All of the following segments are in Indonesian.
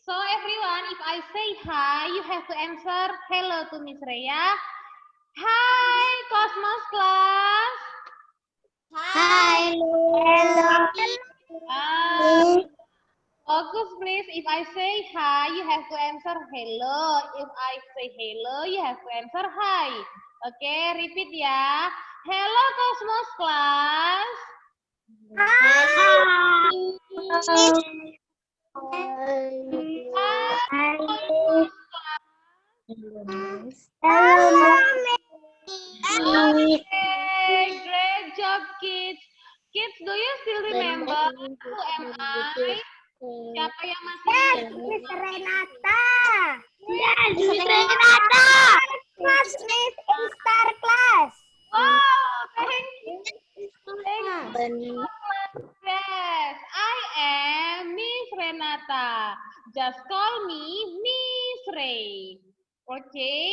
So everyone, if I say hi, you have to answer hello to Miss Rhea. Hi, Cosmos class. Hi. Focus please. If I say hi, you have to answer hello. If I say hello, you have to answer hi. Okay, repeat ya. Hello Cosmos class. Hi. Hi Cosmos class. Okay, great job kids. Kids, do you still remember who am I? Siapa yang masih ingat? Miss Renata. Yes, Miss Renata. Class Miss in Star Class. Wow, thank you. Thank you. Yes, I am Miss Renata. Just call me Miss Ray. Okay?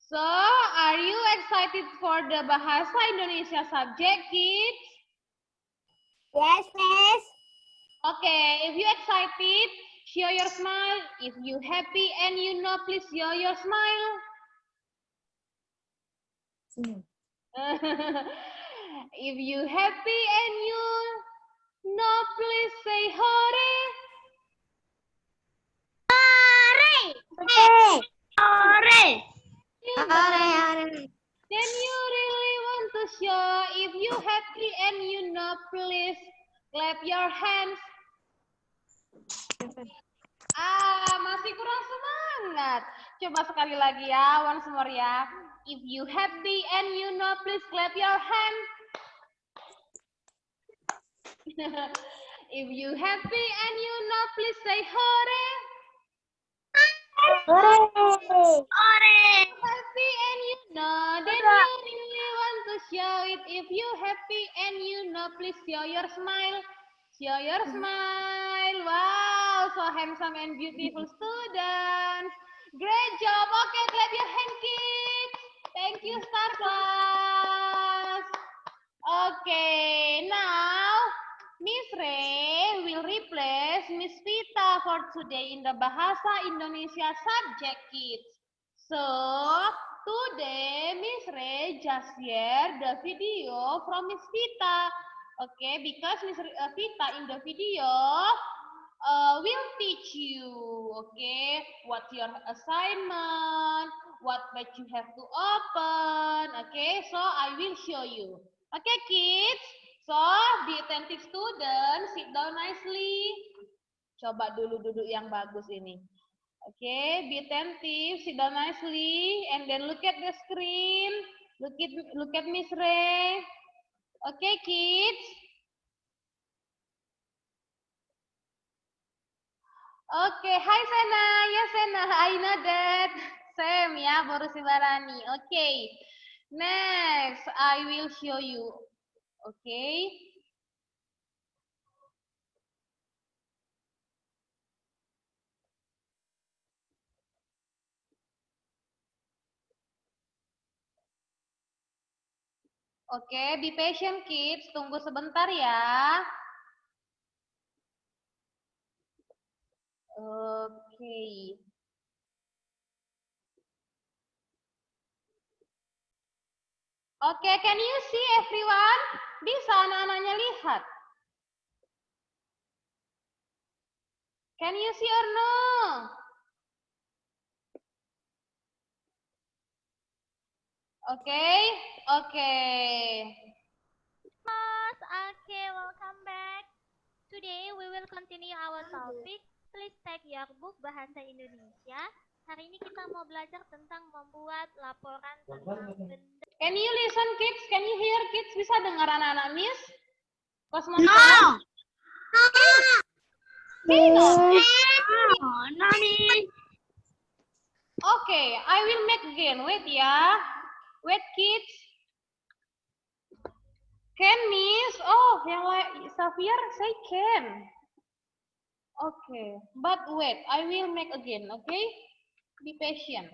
So, are you excited for the Bahasa Indonesia subject, kids? Yes, Miss. Okay, if you excited, show your smile. If you happy and you know, please show your smile. If you happy and you know, please say hore. Then you really want to show. If you happy and you know, please clap your hands. Masih kurang semangat. Coba sekali lagi ya, once more ya. If you happy and you know, please clap your hand. If you happy and you know, please say hore. Happy and you know, then you really want to show it. If you happy and you know, please show your smile. Show your smile. Wow, so handsome and beautiful students. Great job. Okay, clap your hand, kids. Thank you, Star Class. Okay, now Miss Ray will replace Miss Vita for today in the Bahasa Indonesia subject, kids. So, today Miss Ray just share the video from Miss Vita. Okay, because Miss Vita in the video will teach you, okay, what's your assignment, what page you have to open, okay, so I will show you. Okay, kids, so be attentive students, sit down nicely. Coba dulu duduk yang bagus ini. Okay, be attentive, sit down nicely, and then look at the screen. Look at Miss Ray. Okay, kids. Oke, hai Sena. Ya Sena, I know that. Sam ya, baru si Barani. Oke. Next, I will show you. Oke. Oke, be patient kids. Tunggu sebentar ya. Oke. Oke, can you see everyone? Bisa anak-anaknya lihat? Can you see or no? Okay, okay. Okay, welcome back. Today we will continue our topic. Please take your book Bahasa Indonesia. Hari ini kita mau belajar tentang membuat laporan tentang benda. Can you listen kids? Can you hear kids? Bisa dengar anak-anak Miss? Cosmos No. Okay, I will make again. Wait ya. Wait kids. Can Miss? Oh, yang lain Xavier say can. Okay, but wait, I will make again. Okay, be patient.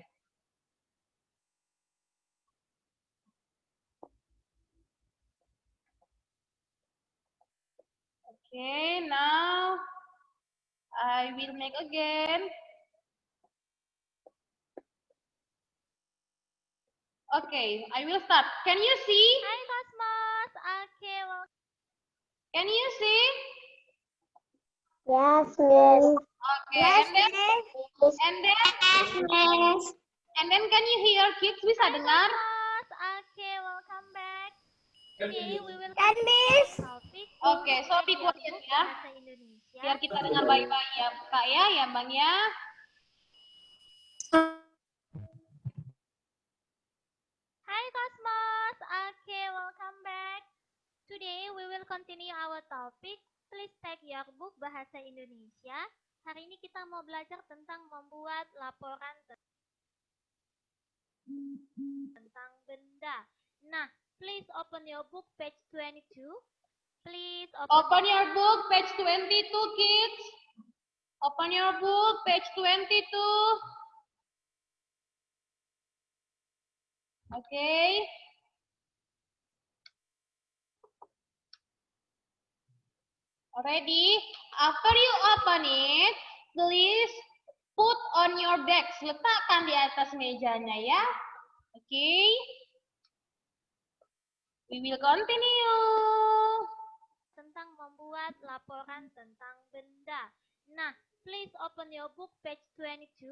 Okay, now I will make again. Okay, I will start. Can you see? Hai Cosmos. Oke, well, Can you see? Yes, Miss. Okay, Yes, and then Miss. and then Yes, Miss. and then can you hear kids? Bisa Hai dengar? Cosmos. Oke, welcome back. Today we will Can continue Miss? our topic. Oke, so be Yearbook quiet ya. Bahasa Indonesia. Biar kita dengar baik-baik ya, Kak ya, Bang ya. Hai Cosmos. Oke, welcome back. Today we will continue our topic. Please take your book Bahasa Indonesia. Hari ini kita mau belajar tentang membuat laporan tentang benda. Nah, please open your book page 22. Please Open your book, page 22, kids. Open your book, page 22. Okay. Already? After you open it, please put on your desk. Letakkan di atas mejanya ya. Okay. We will continue. tentang membuat laporan tentang benda. Nah, please open your book page 22.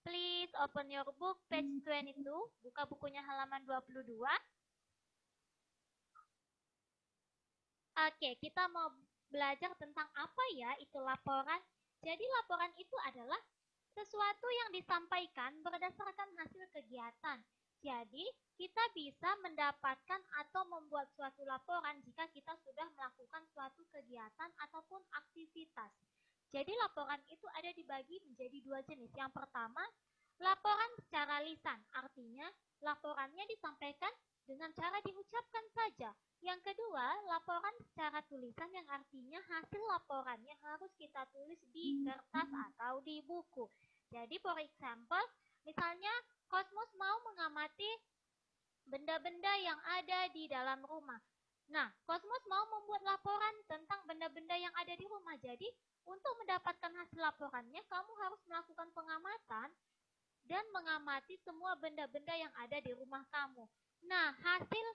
Please open your book page 22. Buka bukunya halaman 22. Oke, kita mau belajar tentang apa ya itu laporan. Jadi laporan itu adalah sesuatu yang disampaikan berdasarkan hasil kegiatan. Jadi, kita bisa mendapatkan atau membuat suatu laporan jika kita sudah melakukan suatu kegiatan ataupun aktivitas. Jadi, laporan itu ada dibagi menjadi dua jenis. Yang pertama, laporan secara lisan. Artinya, laporannya disampaikan dengan cara diucapkan saja. Yang kedua, laporan secara tulisan yang artinya hasil laporannya harus kita tulis di kertas atau di buku. Jadi, for example, misalnya Cosmos mau mengamati benda-benda yang ada di dalam rumah. Nah, Cosmos mau membuat laporan tentang benda-benda yang ada di rumah. Jadi, untuk mendapatkan hasil laporannya, kamu harus melakukan pengamatan dan mengamati semua benda-benda yang ada di rumah kamu. Nah, hasil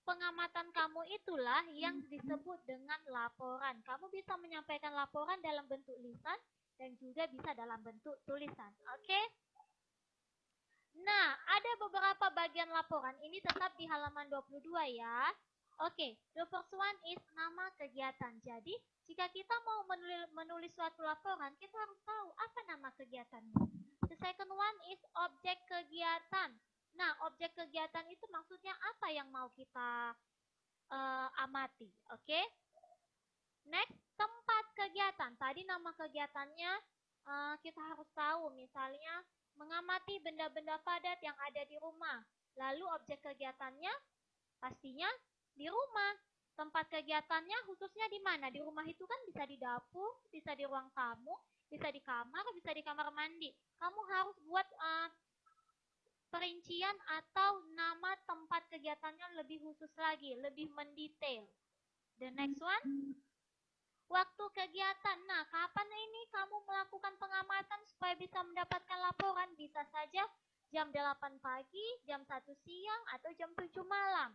pengamatan kamu itulah yang disebut dengan laporan. Kamu bisa menyampaikan laporan dalam bentuk lisan dan juga bisa dalam bentuk tulisan. Oke? Nah, ada beberapa bagian laporan. Ini tetap di halaman 22 ya. Oke, the first one is nama kegiatan. Jadi, jika kita mau menulis suatu laporan, kita harus tahu apa nama kegiatannya. The second one is objek kegiatan. Nah, objek kegiatan itu maksudnya apa yang mau kita amati. Oke? Next, tempat kegiatan. Tadi nama kegiatannya kita harus tahu. Misalnya, mengamati benda-benda padat yang ada di rumah. Lalu objek kegiatannya pastinya di rumah. Tempat kegiatannya khususnya di mana? Di rumah itu kan bisa di dapur, bisa di ruang tamu, bisa di kamar mandi. Kamu harus buat perincian atau nama tempat kegiatannya lebih khusus lagi, lebih mendetail. The next one, waktu kegiatan. Nah, kapan ini kamu melakukan pengamatan supaya bisa mendapatkan laporan? Bisa saja jam 8 pagi, jam 1 siang, atau jam 7 malam.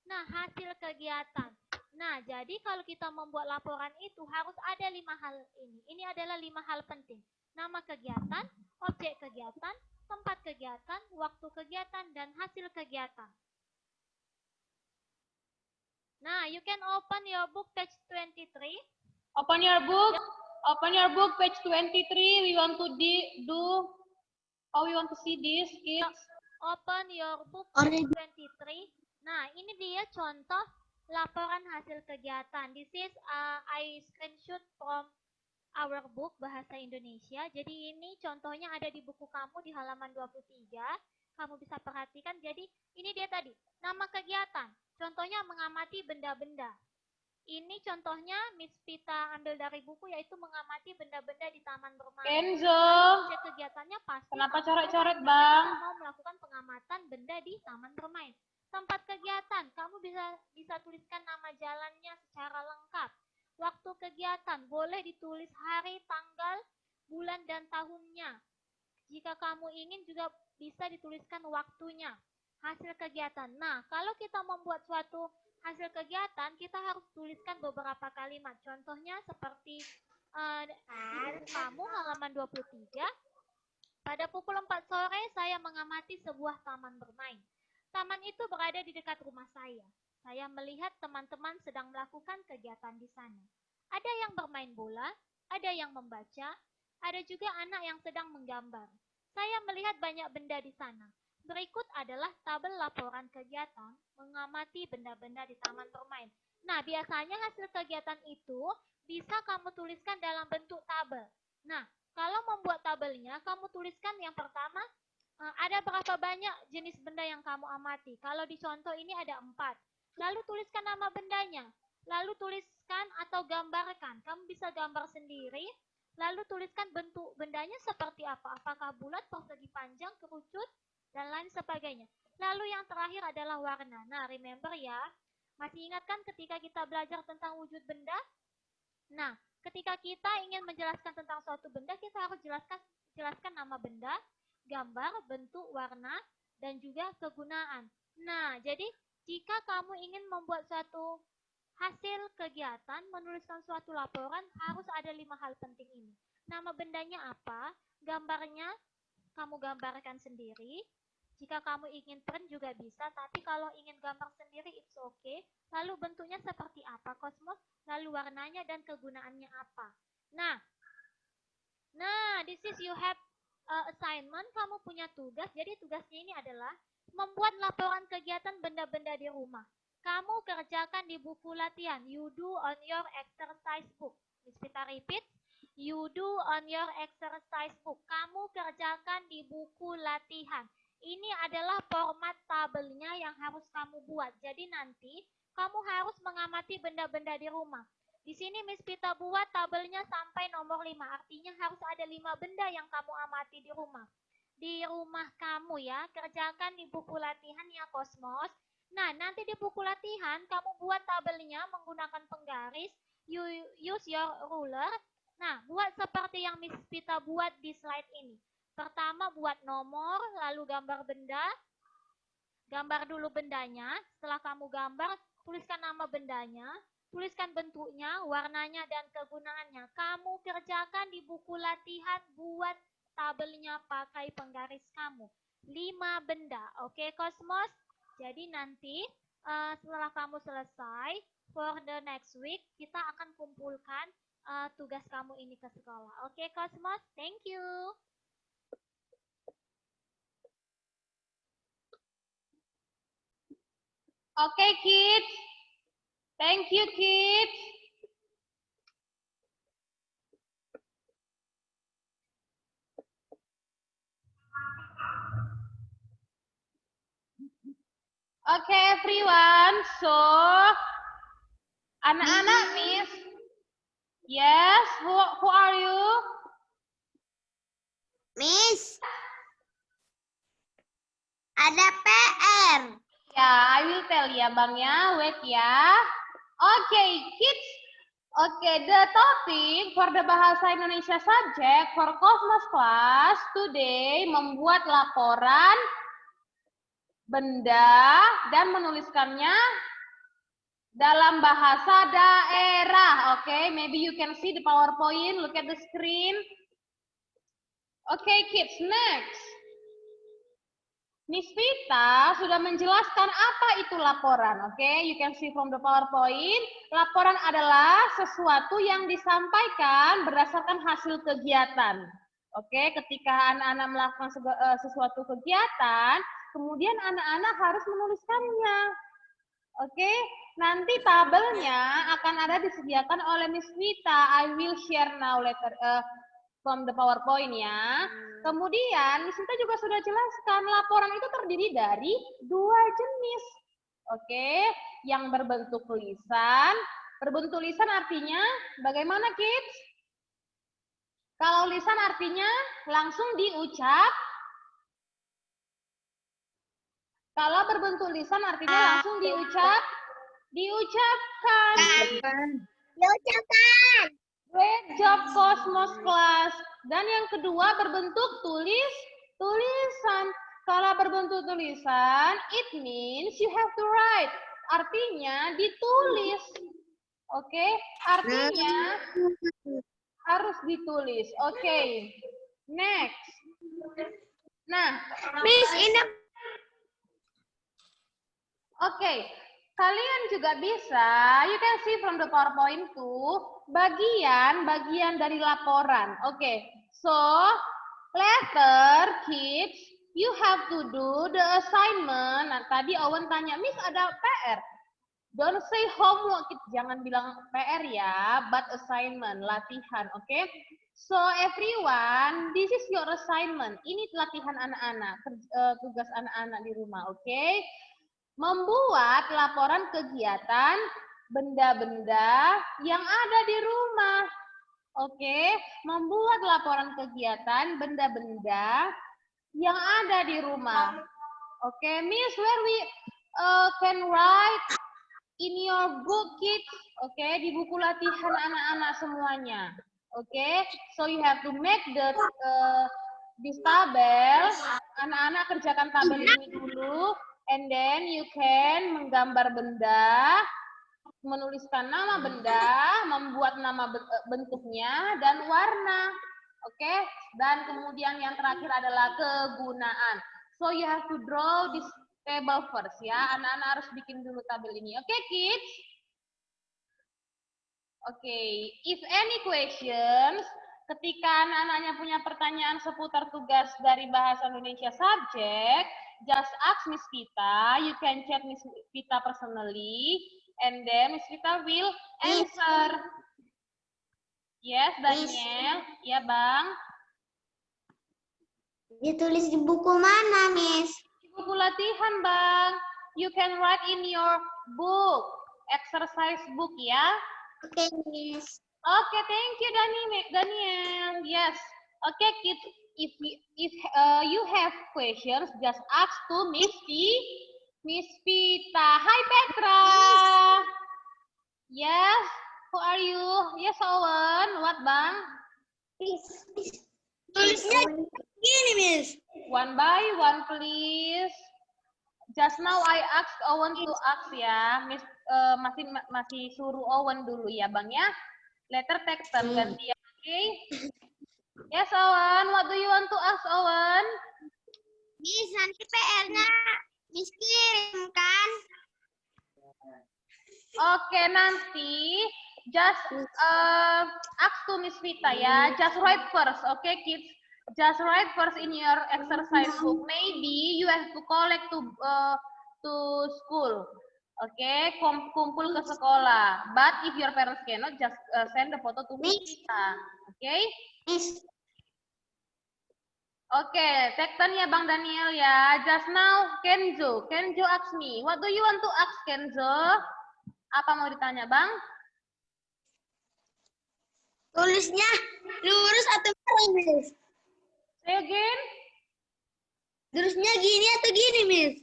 Nah, hasil kegiatan. Nah, jadi kalau kita membuat laporan itu harus ada 5 hal ini. Ini adalah 5 hal penting. Nama kegiatan, objek kegiatan, tempat kegiatan, waktu kegiatan, dan hasil kegiatan. Nah, you can open your book page 23. Open your book. Open your book page 23. We want to do how we want to see this, kids. Open your book page 23. Nah, ini dia contoh laporan hasil kegiatan. This is I screenshot from our book Bahasa Indonesia. Jadi ini contohnya ada di buku kamu di halaman 23. Kamu bisa perhatikan. Jadi ini dia tadi, nama kegiatan. Contohnya mengamati benda-benda. Ini contohnya Miss Pita ambil dari buku, yaitu mengamati benda-benda di taman bermain. Kenzo, Objek kegiatannya pasti kenapa coret-coret, Bang? kita mau melakukan pengamatan benda di taman bermain. Tempat kegiatan, kamu bisa tuliskan nama jalannya secara lengkap. Waktu kegiatan boleh ditulis hari, tanggal, bulan, dan tahunnya. Jika kamu ingin juga bisa dituliskan waktunya, hasil kegiatan. Nah, kalau kita membuat suatu hasil kegiatan, kita harus tuliskan beberapa kalimat. Contohnya seperti di buku kamu halaman 23, pada pukul 4 sore saya mengamati sebuah taman bermain. Taman itu berada di dekat rumah saya. Saya melihat teman-teman sedang melakukan kegiatan di sana. Ada yang bermain bola, ada yang membaca, ada juga anak yang sedang menggambar. Saya melihat banyak benda di sana. Berikut adalah tabel laporan kegiatan mengamati benda-benda di taman bermain. Nah, biasanya hasil kegiatan itu bisa kamu tuliskan dalam bentuk tabel. Nah, kalau membuat tabelnya, kamu tuliskan yang pertama, ada berapa banyak jenis benda yang kamu amati. Kalau di contoh ini ada 4. Lalu tuliskan nama bendanya. Lalu tuliskan atau gambarkan. Kamu bisa gambar sendiri. Lalu tuliskan bentuk bendanya seperti apa. Apakah bulat, persegi panjang, kerucut, dan lain sebagainya. Lalu yang terakhir adalah warna. Nah, remember ya. Masih ingat kan ketika kita belajar tentang wujud benda? Nah, ketika kita ingin menjelaskan tentang suatu benda, kita harus jelaskan nama benda, gambar, bentuk, warna, dan juga kegunaan. Nah, jadi jika kamu ingin membuat suatu hasil kegiatan, menuliskan suatu laporan, harus ada 5 hal penting ini. Nama bendanya apa, gambarnya kamu gambarkan sendiri. Jika kamu ingin print juga bisa, tapi kalau ingin gambar sendiri, it's okay. Lalu bentuknya seperti apa, Cosmos? Lalu warnanya dan kegunaannya apa? Nah, this is you have assignment, kamu punya tugas. Jadi tugasnya ini adalah membuat laporan kegiatan benda-benda di rumah. Kamu kerjakan di buku latihan. You do on your exercise book. Miss Pita repeat. You do on your exercise book. Kamu kerjakan di buku latihan. Ini adalah format tabelnya yang harus kamu buat. Jadi nanti kamu harus mengamati benda-benda di rumah. Di sini Miss Pita buat tabelnya sampai nomor 5. Artinya harus ada 5 benda yang kamu amati di rumah. Di rumah kamu ya, kerjakan di buku latihan ya Cosmos. Nah, nanti di buku latihan kamu buat tabelnya menggunakan penggaris. You use your ruler. Nah, buat seperti yang Miss Pita buat di slide ini. Pertama buat nomor, lalu gambar benda. Gambar dulu bendanya. Setelah kamu gambar, tuliskan nama bendanya. Tuliskan bentuknya, warnanya, dan kegunaannya. Kamu kerjakan di buku latihan, buat tabelnya pakai penggaris kamu. 5 benda. Oke, Cosmos? Jadi nanti setelah kamu selesai, for the next week, kita akan kumpulkan tugas kamu ini ke sekolah. Oke, Cosmos? Thank you. Oke, kids. Thank you, kids. Okay, everyone. So, anak-anak, Miss. Yes, who are you? Miss, ada PR. Ya, I will tell ya, Bang ya. Wait ya. Okay, kids. Okay, the topic for the Bahasa Indonesia subject for Cosmos class today membuat laporan benda dan menuliskannya dalam bahasa daerah. Okay, maybe you can see the PowerPoint. Look at the screen. Okay, kids, next. Miss Vita sudah menjelaskan apa itu laporan. Okay, you can see from the PowerPoint. Laporan adalah sesuatu yang disampaikan berdasarkan hasil kegiatan. Oke, ketika anak-anak melakukan sesuatu kegiatan, kemudian anak-anak harus menuliskannya. Oke, nanti tabelnya akan ada disediakan oleh Miss Vita. I will share now later from the PowerPoint ya. Kemudian Miss Vita juga sudah jelaskan laporan itu terdiri dari 2 jenis. Oke, yang berbentuk tulisan. Berbentuk tulisan artinya bagaimana, kids? Kalau lisan artinya langsung diucap. Kalau berbentuk lisan artinya langsung diucapkan. Diucapkan. Great job, Cosmos class. Dan yang kedua berbentuk tulisan. Kalau berbentuk tulisan, it means you have to write. Artinya ditulis. Oke, artinya harus ditulis. Oke, next. Nah, Miss, ini oke, kalian juga bisa, you can see from the PowerPoint tuh, bagian dari laporan. Oke, so later kids, you have to do the assignment. Nah, tadi Owen tanya, Miss ada PR. Don't say homework, jangan bilang PR ya, but assignment, latihan, oke? So everyone, this is your assignment. Ini latihan anak-anak, tugas anak-anak di rumah, oke? Membuat laporan kegiatan benda-benda yang ada di rumah. Oke, membuat laporan kegiatan benda-benda yang ada di rumah. Oke, Miss, where we can write in your book, kids. Oke, di buku latihan anak-anak semuanya. Oke, so you have to make this tabel. Anak-anak kerjakan tabel ini dulu. And then you can menggambar benda, menuliskan nama benda, membuat nama bentuknya, dan warna. Oke, dan kemudian yang terakhir adalah kegunaan. So you have to draw this table first ya. Anak-anak harus bikin dulu tabel ini. Oke, kids? Oke, if any questions, ketika anak-anaknya punya pertanyaan seputar tugas dari Bahasa Indonesia subject, just ask Miss Vita. You can chat Miss Vita personally, and then Miss Vita will answer. Yes, Daniel. Ya, Bang. ditulis di buku mana, Miss? Di buku latihan, Bang. You can write in your book, exercise book ya. Oke, Miss. Okay, thank you, Daniel. Yes. Okay, kids. If you have questions, just ask to Miss Vita. Hi, Petra. Yes. Who are you? Yes, Owen. What, Bang? Miss. Tulisnya gini, Miss. One by one, please. Just now I asked Owen to ask ya. Miss masih suruh Owen dulu ya, Bang ya. Later take turn gantian, okay? Yes, Owen. What do you want to ask, Owen? Miss, nanti PR-nya Miss kirimkan. Oke, nanti just ask to Miss Vita ya. Just write first, okay, kids? Just write first in your exercise book. Maybe you have to collect to school. Okay, kumpul ke sekolah. But if your parents cannot, just send the photo to Miss Vita. Okay? Miss. Okay, take turn ya Bang Daniel ya. Just now, Kenzo ask me. What do you want to ask, Kenzo? Apa mau ditanya, Bang? Tulisnya lurus atau miring, Miss? Say again. Lurusnya gini atau gini, Miss?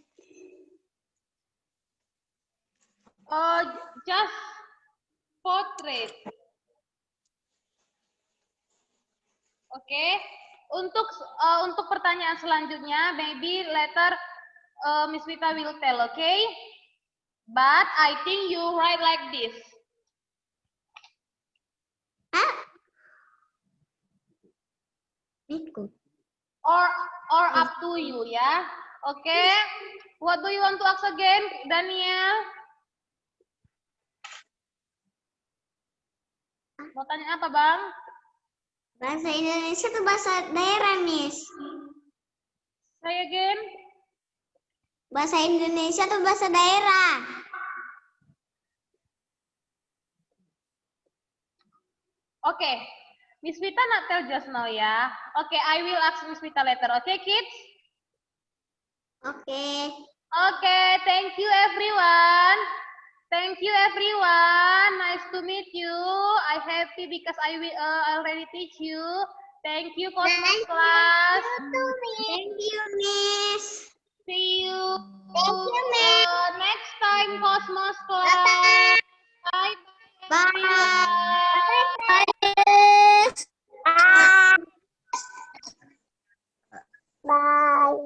Just portrait. Oke. Untuk pertanyaan selanjutnya, maybe later Miss Vita will tell, okay? But I think you write like this. Hah? Ikut. Or up to you ya. Okay. What do you want to ask again, Daniel? Mau tanya apa, Bang? Bahasa Indonesia atau bahasa daerah, Miss? Say again. Bahasa Indonesia atau bahasa daerah? Okay. Miss Vita not tell just now ya. Okay, I will ask Miss Vita later. Okay, kids? Oke. Okay, thank you everyone. Thank you everyone. Nice to meet you. I happy because I will already teach you. Thank you Cosmos class. Thank you, Miss. See you. Thank you, Miss. Next time Cosmos class. Bye bye Bye. Bye.